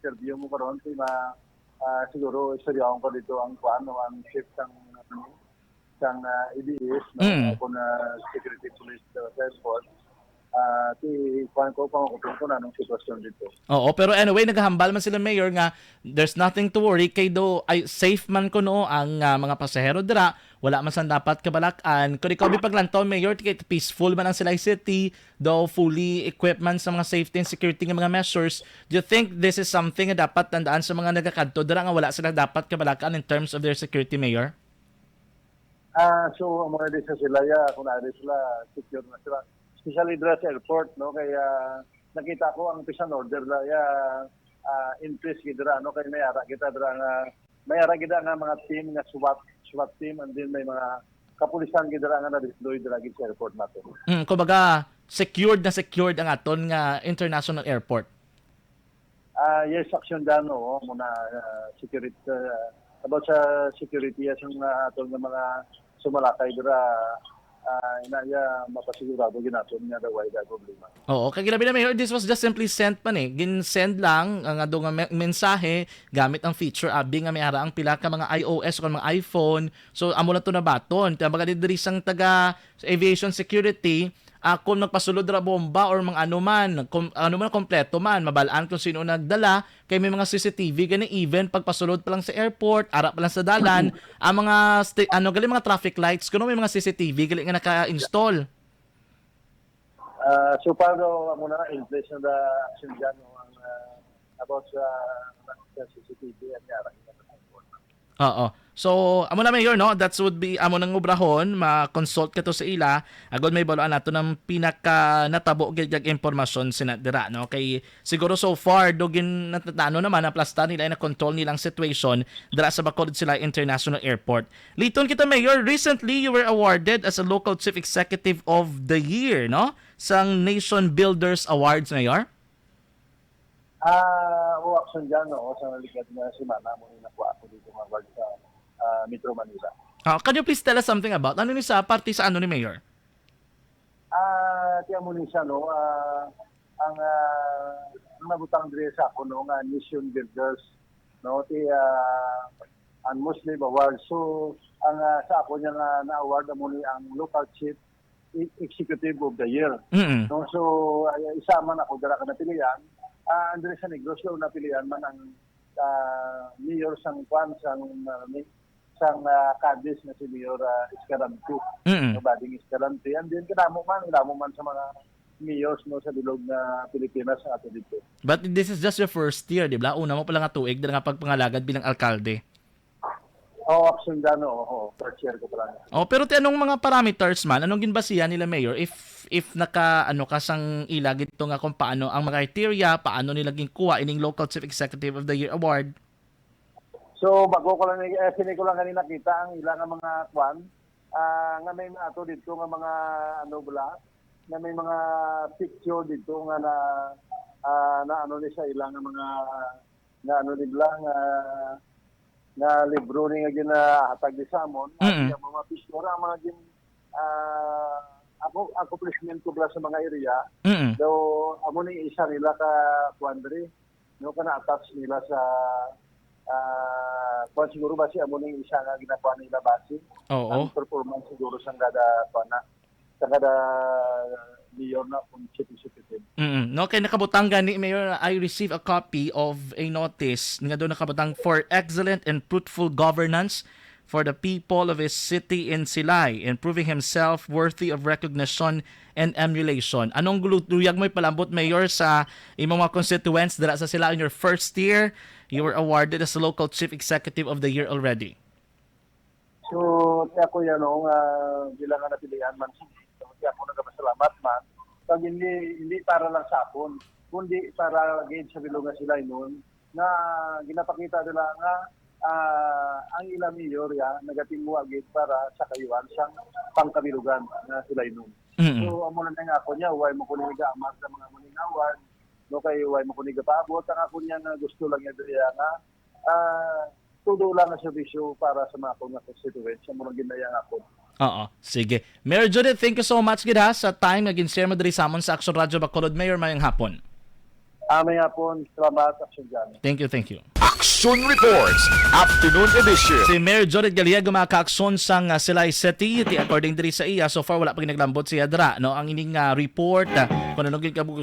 interview mo karon kay siguro istoryahan ko dito ang ang shift ng EBS no ako na security police sa airport. Kuan ko ko na nung sitwasyon dito. Oo, pero anyway, naghahambal man sila mayor nga there's nothing to worry kay do ay safe man kuno ang mga pasahero dira, wala man sang dapat kabalakan. Kung ikaw paglantaw mayor, kay peaceful man ang Silay City, do fully equipped man sa mga safety and security nga mga measures. Do you think this is something nga dapat tandaan sa mga nagakadto dira nga wala sila dapat kabalakan in terms of their security, mayor? So amo na sa Silaya kung na sila secure na sila. Especially dira sa airport no kaya nakita ko ang peace and order la increase gidra no kay mayara kita dira nga mga team nga SWAT team and then may mga kapulisan gidra nga na-deploy dira gid sa airport nato. Kumbaga secured ang aton nga international airport. Yes, action dano muna security about sa security as ang aton nga mga sumalakay dira inaya mapasigurado ginaton nga daw ay problema. Oo, kay ginabi na mayor, this was just simply sent man gin-send lang ang adto nga mensahe gamit ang feature abi nga may ara ang pila ka mga iOS o mga iPhone. So amo na to na baton. Kaya mga diri sang taga aviation security, kung nagpasulod ra bomba or mga ano man kompleto man, mabalaan kung sino nagdala, kay may mga CCTV gani even pagpasulod pa lang sa airport, ara pa lang sa dalan, ang mga gali mga traffic lights kuno may mga CCTV gali nga naka-install. So paano mo na in-place na action dyan ang about sa CCTV at yara. Oo. So, amo na mayor, no? That would be amo nang obrahon, ma-consult ka to sa ila. Agod may baluan nato ng pinaka natabo gyud impormasyon sinadira, no? Kay siguro so far dogin natatano naman ang plasta nila na control nilang situation dira sa Bacolod Silay International Airport. Liton kita mayor, recently you were awarded as a local chief executive of the year, no? Sang Nation Builders Awards, mayor. Action dyan sa nalikad na simana mo ni nakuha ako dito mga award sa Metro Manila. Can you please tell us something about ano ni sa party sa ano ni mayor? Tiyan mo ni siya ang nabutang dire sa ako no nga Nation Builders no ang Muslim Award. So ang sa ako niya nga na-award mo ni ang local chief executive of the year. Mm-hmm. No, so isa man ako dara ka napilian. Andre sa Negros daw napilian man ang mayor sang Cadiz na si Mayor Escalante. Mm-hmm. Bading Escalante. And then kinamo man sa mga mayors no sa bilog na Pilipinas sa ato dito. But this is just your first year, di ba? Una mo pa lang nga tuig dira nga pagpangalagad bilang alkalde. Action dano, first year ko pa lang. Pero anong mga parameters man, anong ginbasihan nila mayor if naka ka sang ila gito nga kung paano ang mga criteria, paano nila ginkuha ining local chief executive of the year award? So bago ko lang ko lang kanina nakita ang ilang mga kwan nga may ato dito nga mga na may mga picture dito nga na ano ni sa ilang mga nila na libro ni nga ginahatag ni Samon. Ang mga picture ang mga accomplishment ko sa mga area. So amo ni isa nila ka Quandre no kana attach nila sa siguro ba si amo ni isa nga ginakuha nila base. Ang performance siguro sa kada mayor na kung chief executive. No, kay nakabutang gani mayor, I received a copy of a notice nga doon nakabutang for excellent and fruitful governance for the people of his city in Silay and proving himself worthy of recognition and emulation. Anong gulutuyag mo palambot mayor sa imong mga constituents dira sa Silay in your first year? You were awarded as the local chief executive of the year already. So, kaya ko yan bilang nga napilihan man kaya ako nagpasalamat man. Pag hindi para lang sa akon, kundi para again sa bilungan sila noon na ginapakita nila nga ang ilang mayor nagatingo agad para sa kayuan siyang pangkabilugan na sila noon. So amo na nga ako niya, way mo ko niga amat sa mga muning award, no kay way mo ko niga paabot ang ako niya nga gusto lang niya nga tudo lang na serbisyo para sa mga akong constituents mo lang ginayang ako. Sige. Mayor Judith, thank you so much gid ha sa time nga gin-share mo diri sa amon sa Action Radio Bacolod. Mayor, mayong hapon. Aming hapon, salamat at sundan. Thank you. Action Reports, Afternoon Edition. Si Mayor Judith Galiaga makaakson sang Silay City, according diri sa iya, so far wala pa naglambot siya dra, no? Ang ining report, kung ano kabugusan